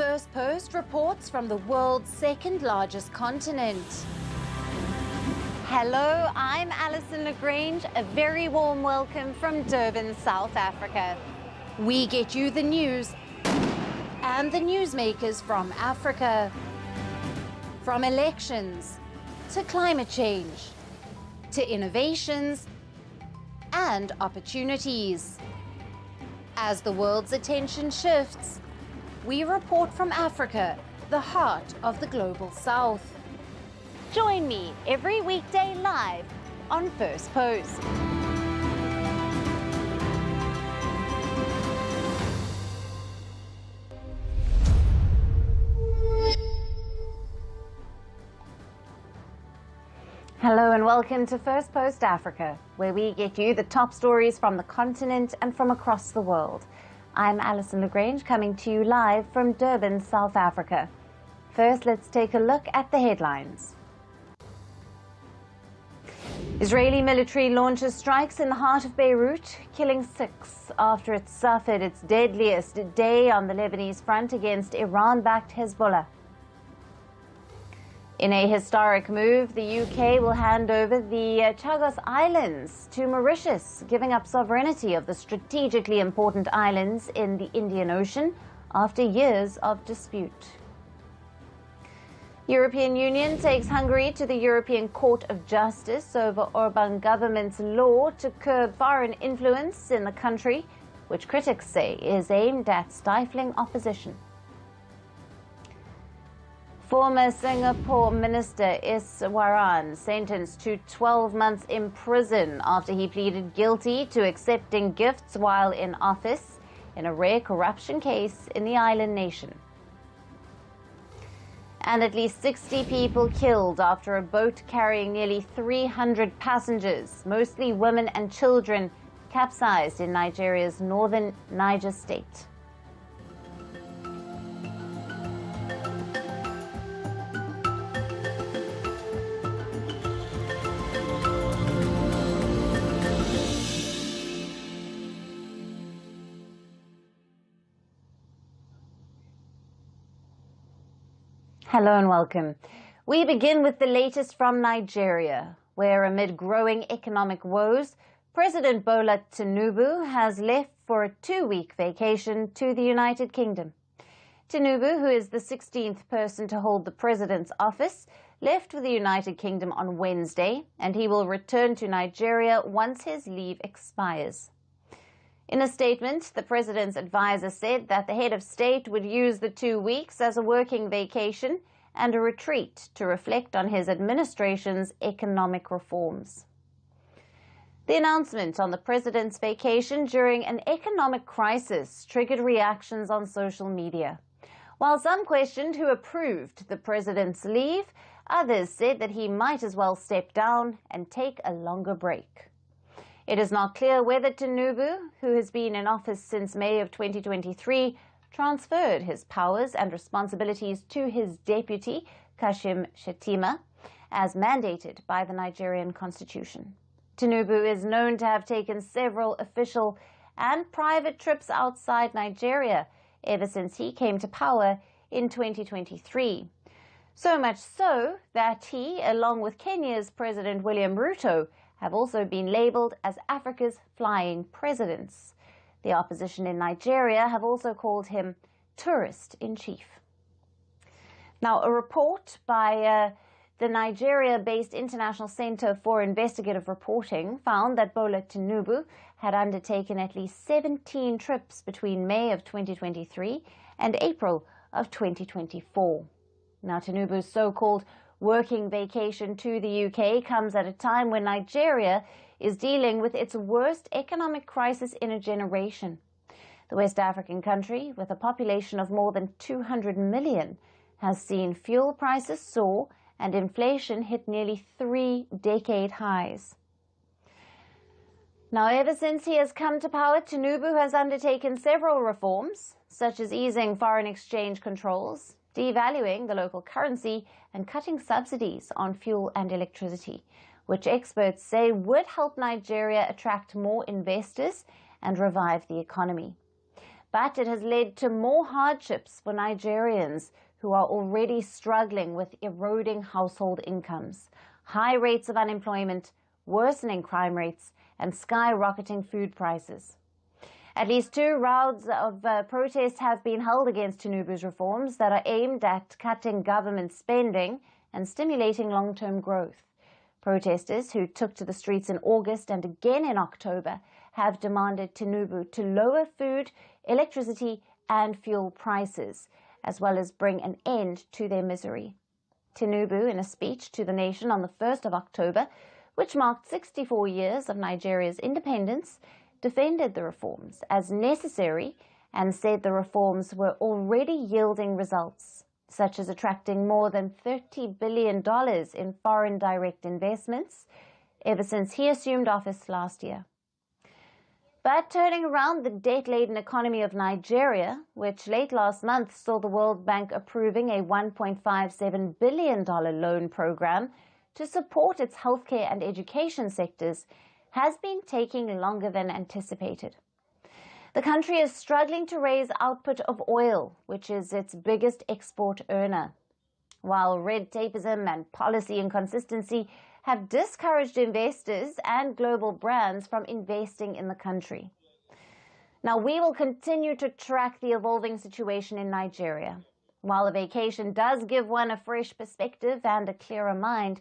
Firstpost reports from the world's second largest continent. Hello, I'm Alison Lagrange. A very warm welcome from Durban, South Africa. We get you the news and the newsmakers from Africa. From elections to climate change to innovations and opportunities. As the world's attention shifts, we report from Africa, the heart of the global south. Join me every weekday live on Firstpost. Hello and welcome to Firstpost Africa, where we get you the top stories from the continent and from across the world. I'm Alison Lagrange, coming to you live from Durban, South Africa. First, let's take a look at the headlines. Israeli military launches strikes in the heart of Beirut, killing 6 after it suffered its deadliest day on the Lebanese front against Iran-backed Hezbollah. In a historic move, the UK will hand over the Chagos Islands to Mauritius, giving up sovereignty of the strategically important islands in the Indian Ocean after years of dispute. European Union takes Hungary to the European Court of Justice over Orban government's law to curb foreign influence in the country, which critics say is aimed at stifling opposition. Former Singapore Minister Iswaran sentenced to 12 months in prison after he pleaded guilty to accepting gifts while in office in a rare corruption case in the island nation. And at least 60 people killed after a boat carrying nearly 300 passengers, mostly women and children, capsized in Nigeria's northern Niger state. Hello and welcome. We begin with the latest from Nigeria, where amid growing economic woes, President Bola Tinubu has left for a 2-week vacation to the United Kingdom. Tinubu, who is the 16th person to hold the president's office, left for the United Kingdom on Wednesday, and he will return to Nigeria once his leave expires. In a statement, the president's advisor said that the head of state would use the 2 weeks as a working vacation and a retreat to reflect on his administration's economic reforms. The announcement on the president's vacation during an economic crisis triggered reactions on social media. While some questioned who approved the president's leave, others said that he might as well step down and take a longer break. It is not clear whether Tinubu, who has been in office since May of 2023, transferred his powers and responsibilities to his deputy, Kashim Shettima, as mandated by the Nigerian constitution. Tinubu is known to have taken several official and private trips outside Nigeria ever since he came to power in 2023. So much so that he, along with Kenya's President William Ruto, have also been labelled as Africa's flying presidents. The opposition in Nigeria have also called him tourist-in-chief. Now, a report by the Nigeria-based International Center for Investigative Reporting found that Bola Tinubu had undertaken at least 17 trips between May of 2023 and April of 2024. Now, Tinubu's so-called working vacation to the UK comes at a time when Nigeria is dealing with its worst economic crisis in a generation. The West African country, with a population of more than 200 million, has seen fuel prices soar and inflation hit nearly 3-decade highs. Now, ever since he has come to power, Tinubu has undertaken several reforms, such as easing foreign exchange controls, devaluing the local currency and cutting subsidies on fuel and electricity, which experts say would help Nigeria attract more investors and revive the economy. but it has led to more hardships for Nigerians who are already struggling with eroding household incomes, high rates of unemployment, worsening crime rates, and skyrocketing food prices. At least 2 rounds of protests have been held against Tinubu's reforms that are aimed at cutting government spending and stimulating long-term growth. Protesters who took to the streets in August and again in October have demanded Tinubu to lower food, electricity and fuel prices, as well as bring an end to their misery. Tinubu, in a speech to the nation on the 1st of October, which marked 64 years of Nigeria's independence, defended the reforms as necessary and said the reforms were already yielding results, such as attracting more than $30 billion in foreign direct investments ever since he assumed office last year. But turning around the debt-laden economy of Nigeria, which late last month saw the World Bank approving a $1.57 billion loan program to support its healthcare and education sectors, has been taking longer than anticipated. The country is struggling to raise output of oil, which is its biggest export earner, while red tapeism and policy inconsistency have discouraged investors and global brands from investing in the country. Now, we will continue to track the evolving situation in Nigeria. While a vacation does give one a fresh perspective and a clearer mind,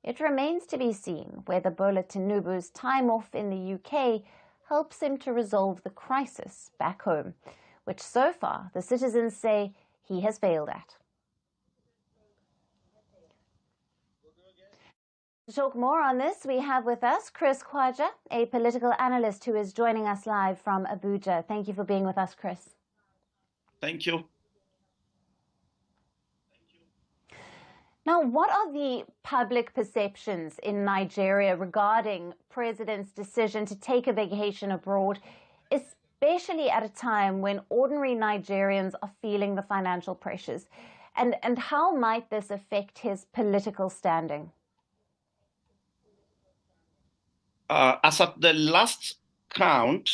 it remains to be seen whether Bola Tinubu's time off in the UK helps him to resolve the crisis back home, which so far the citizens say he has failed at. To talk more on this, we have with us Chris Khwaja, a political analyst who is joining us live from Abuja. Thank you for being with us, Chris. Thank you. Now, what are the public perceptions in Nigeria regarding President's decision to take a vacation abroad, especially at a time when ordinary Nigerians are feeling the financial pressures? And how might this affect his political standing? As at the last count,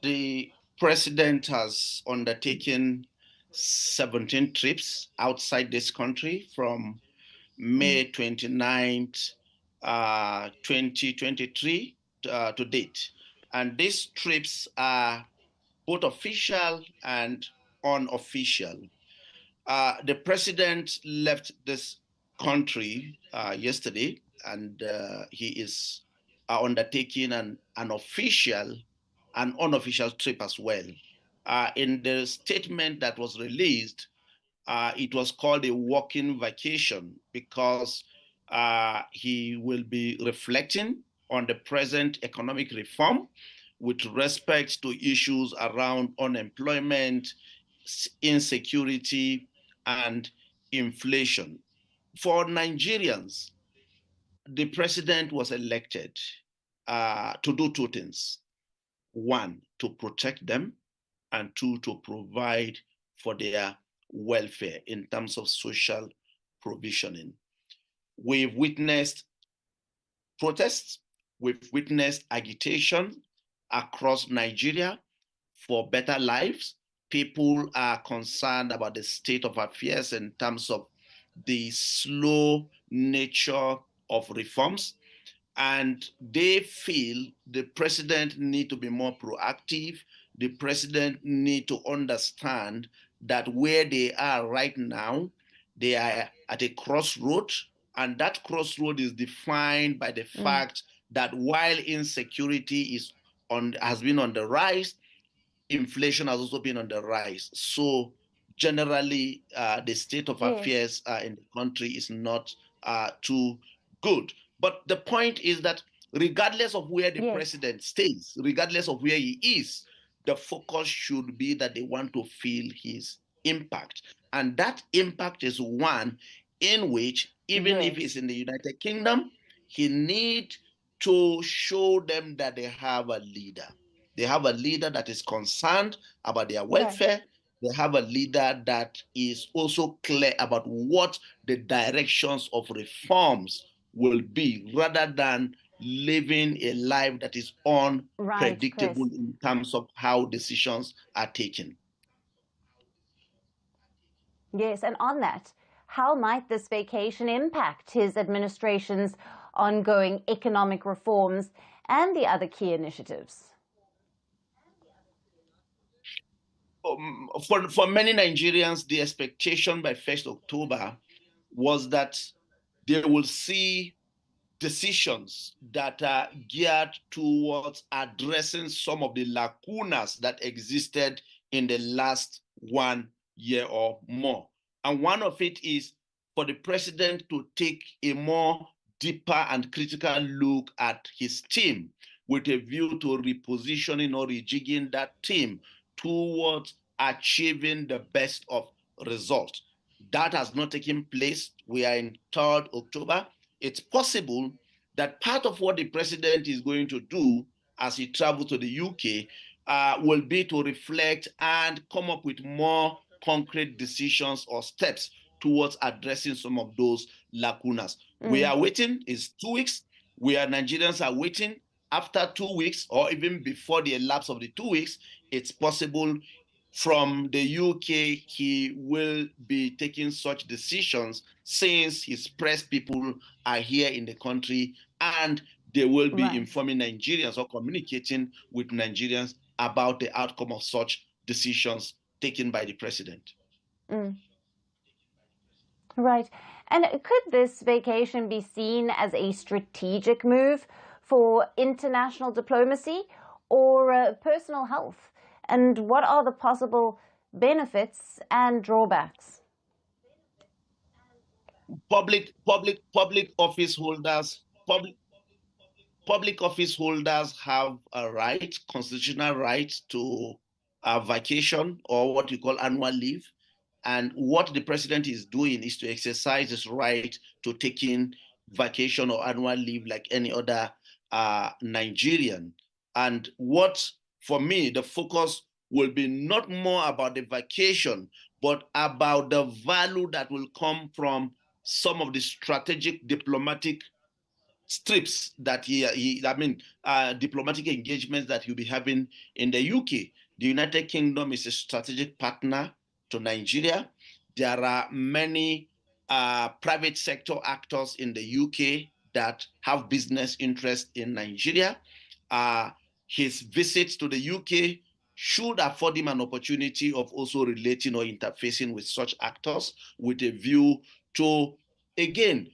the president has undertaken 17 trips outside this country from May 29th, 2023 to date. And these trips are both official and unofficial. The president left this country yesterday, and he is undertaking an official and unofficial trip as well. In the statement that was released, it was called a working vacation because he will be reflecting on the present economic reform with respect to issues around unemployment, insecurity, and inflation. For Nigerians, the president was elected to do 2 things. 1, to protect them, and 2, to provide for their welfare in terms of social provisioning. We've witnessed protests, we've witnessed agitation across Nigeria for better lives. People are concerned about the state of affairs in terms of the slow nature of reforms, and they feel the president needs to be more proactive. The president needs to understand that where they are right now, they are at a crossroad, and that crossroad is defined by the fact that while insecurity has been on the rise, inflation has also been on the rise. So generally, the state of affairs in the country is not too good. But the point is that regardless of where the president stays, regardless of where he is, the focus should be that they want to feel his impact. And that impact is one in which, even if he's in the United Kingdom, he needs to show them that they have a leader. They have a leader that is concerned about their welfare. They have a leader that is also clear about what the directions of reforms will be, rather than living a life that is Right, unpredictable Chris. in terms of how decisions are taken. Yes, and on that, how might this vacation impact his administration's ongoing economic reforms and the other key initiatives? For many Nigerians, the expectation by 1st October was that they will see decisions that are geared towards addressing some of the lacunas that existed in the last 1 year or more. And one of it is for the president to take a more deeper and critical look at his team with a view to repositioning or rejigging that team towards achieving the best of results. That has not taken place. We are in 3rd October. It's possible that part of what the president is going to do as he travels to the UK will be to reflect and come up with more concrete decisions or steps towards addressing some of those lacunas. We are waiting, it's 2 weeks. Nigerians are waiting. After 2 weeks, or even before the elapse of the 2 weeks, it's possible from the UK he will be taking such decisions since his press people are here in the country and they will be informing Nigerians or communicating with Nigerians about the outcome of such decisions taken by the president. Right. And could this vacation be seen as a strategic move for international diplomacy or personal health? And what are the possible benefits and drawbacks? Public office holders have a right, constitutional right to a vacation or what you call annual leave. And what the president is doing is to exercise his right to taking vacation or annual leave like any other Nigerian. And what, for me, the focus will be not more about the vacation, but about the value that will come from some of the strategic diplomatic strips that diplomatic engagements that he'll be having in the UK. The United Kingdom is a strategic partner to Nigeria. There are many private sector actors in the UK that have business interests in Nigeria. His visits to the UK should afford him an opportunity of also relating or interfacing with such actors with a view to, again,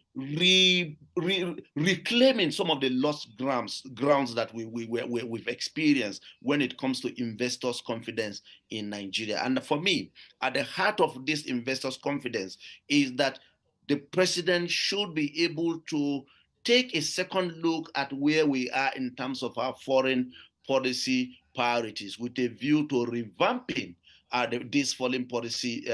reclaiming some of the lost grounds that we've experienced when it comes to investors' confidence in Nigeria. And for me, at the heart of this investors' confidence is that the president should be able to take a second look at where we are in terms of our foreign policy priorities with a view to revamping these foreign policy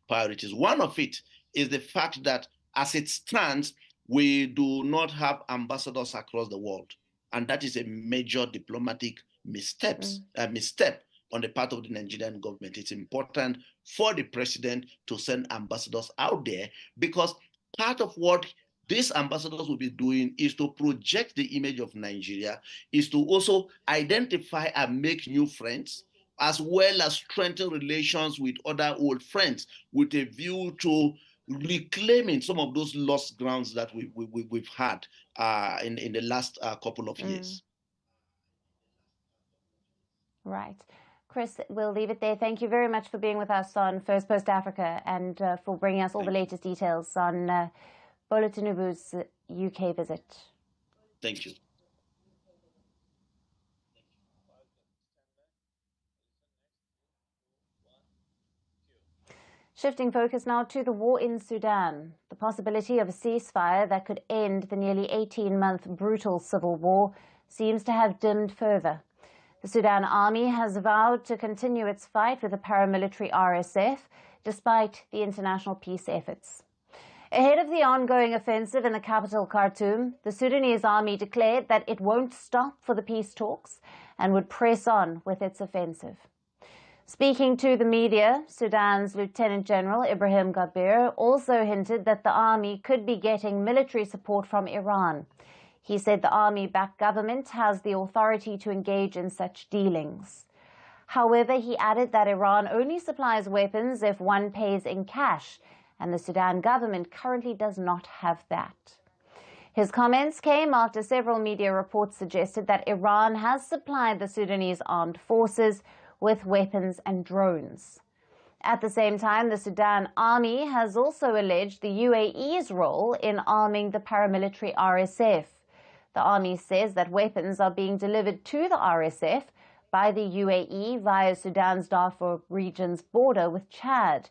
priorities. One of it is the fact that as it stands, we do not have ambassadors across the world. And that is a major diplomatic misstep on the part of the Nigerian government. It's important for the president to send ambassadors out there because part of what these ambassadors will be doing is to project the image of Nigeria, is to also identify and make new friends, as well as strengthen relations with other old friends with a view to reclaiming some of those lost grounds that we've had in the last couple of years. Right. Chris, we'll leave it there. Thank you very much for being with us on Firstpost Africa and for bringing us all the latest details on Bola Tinubu's UK visit. Thank you. Shifting focus now to the war in Sudan. The possibility of a ceasefire that could end the nearly 18-month brutal civil war seems to have dimmed further. The Sudan army has vowed to continue its fight with the paramilitary RSF despite the international peace efforts. Ahead of the ongoing offensive in the capital Khartoum, the Sudanese army declared that it won't stop for the peace talks and would press on with its offensive. Speaking to the media, Sudan's Lieutenant General Ibrahim Gabir also hinted that the army could be getting military support from Iran. He said the army-backed government has the authority to engage in such dealings. However, he added that Iran only supplies weapons if one pays in cash, and the Sudan government currently does not have that. His comments came after several media reports suggested that Iran has supplied the Sudanese armed forces with weapons and drones. At the same time, the Sudan army has also alleged the UAE's role in arming the paramilitary RSF. The army says that weapons are being delivered to the RSF by the UAE via Sudan's Darfur region's border with Chad.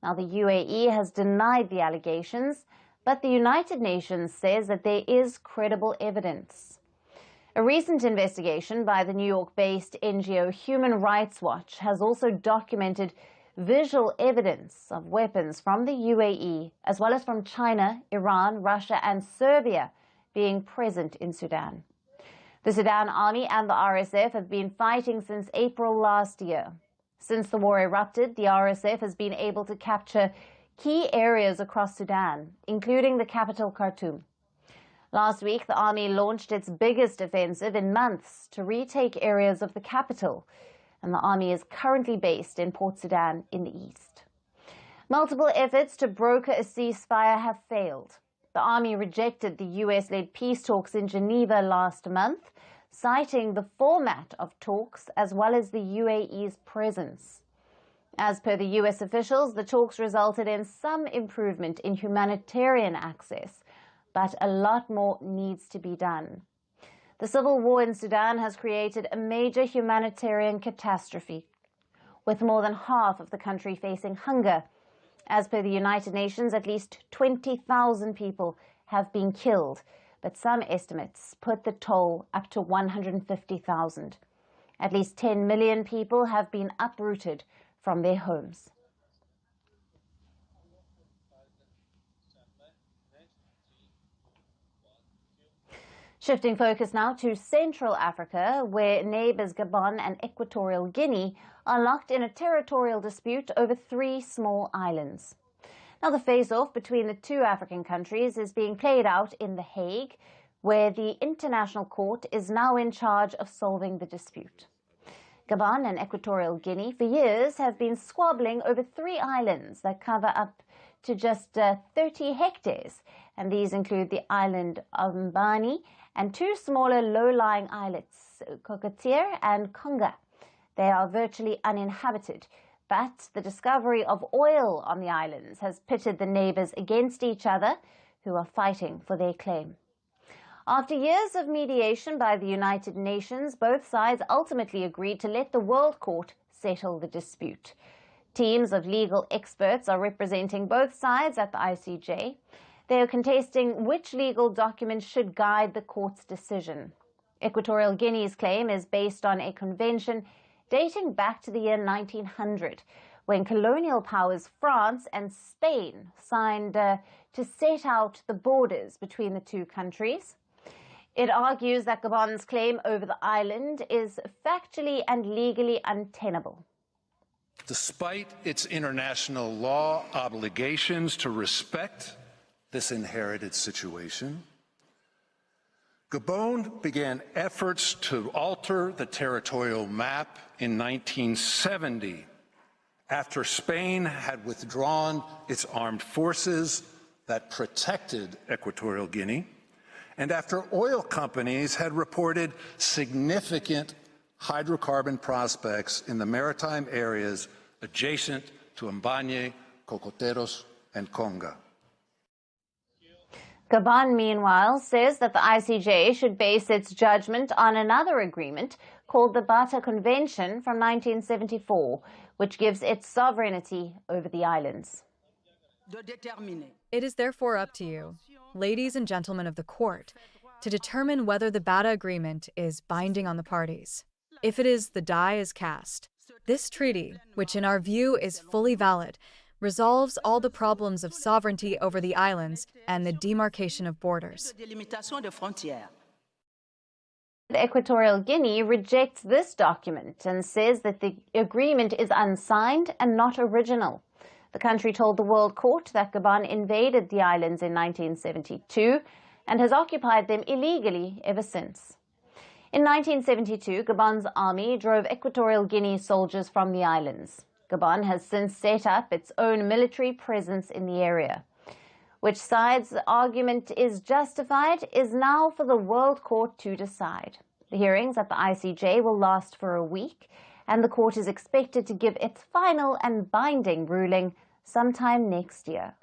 Now, the UAE has denied the allegations, but the United Nations says that there is credible evidence. A recent investigation by the New York-based NGO Human Rights Watch has also documented visual evidence of weapons from the UAE, as well as from China, Iran, Russia, and Serbia being present in Sudan. The Sudan army and the RSF have been fighting since April last year. Since the war erupted, the RSF has been able to capture key areas across Sudan, including the capital Khartoum. Last week, the army launched its biggest offensive in months to retake areas of the capital, and the army is currently based in Port Sudan in the east. Multiple efforts to broker a ceasefire have failed. The army rejected the US-led peace talks in Geneva last month, citing the format of talks as well as the UAE's presence. As per the US officials, the talks resulted in some improvement in humanitarian access, but a lot more needs to be done. The civil war in Sudan has created a major humanitarian catastrophe, with more than half of the country facing hunger. As per the United Nations, at least 20,000 people have been killed, but some estimates put the toll up to 150,000. At least 10 million people have been uprooted from their homes. Shifting focus now to Central Africa, where neighbours Gabon and Equatorial Guinea are locked in a territorial dispute over 3 small islands. Now, the face-off between the 2 African countries is being played out in The Hague, where the International Court is now in charge of solving the dispute. Gabon and Equatorial Guinea for years have been squabbling over 3 islands that cover up to just 30 hectares, and these include the island of Mbani and 2 smaller low-lying islets, Cocotier and Conga. They are virtually uninhabited, but the discovery of oil on the islands has pitted the neighbours against each other, who are fighting for their claim. After years of mediation by the United Nations, both sides ultimately agreed to let the World Court settle the dispute. Teams of legal experts are representing both sides at the ICJ. They are contesting which legal documents should guide the court's decision. Equatorial Guinea's claim is based on a convention dating back to the year 1900, when colonial powers France and Spain signed to set out the borders between the 2 countries. It argues that Gabon's claim over the island is factually and legally untenable. Despite its international law obligations to respect this inherited situation, Gabon began efforts to alter the territorial map in 1970 after Spain had withdrawn its armed forces that protected Equatorial Guinea, and after oil companies had reported significant hydrocarbon prospects in the maritime areas adjacent to Mbanye, Cocoteros, and Conga. Gabon, meanwhile, says that the ICJ should base its judgment on another agreement called the Bata Convention from 1974, which gives it sovereignty over the islands. It is therefore up to you, ladies and gentlemen of the court, to determine whether the Bata Agreement is binding on the parties. If it is, the die is cast. This treaty, which in our view is fully valid, resolves all the problems of sovereignty over the islands and the demarcation of borders. Equatorial Guinea rejects this document and says that the agreement is unsigned and not original. The country told the World Court that Gabon invaded the islands in 1972 and has occupied them illegally ever since. In 1972, Gabon's army drove Equatorial Guinea soldiers from the islands. Gabon has since set up its own military presence in the area. Which side's argument is justified is now for the World Court to decide. The hearings at the ICJ will last for a week, and the court is expected to give its final and binding ruling sometime next year.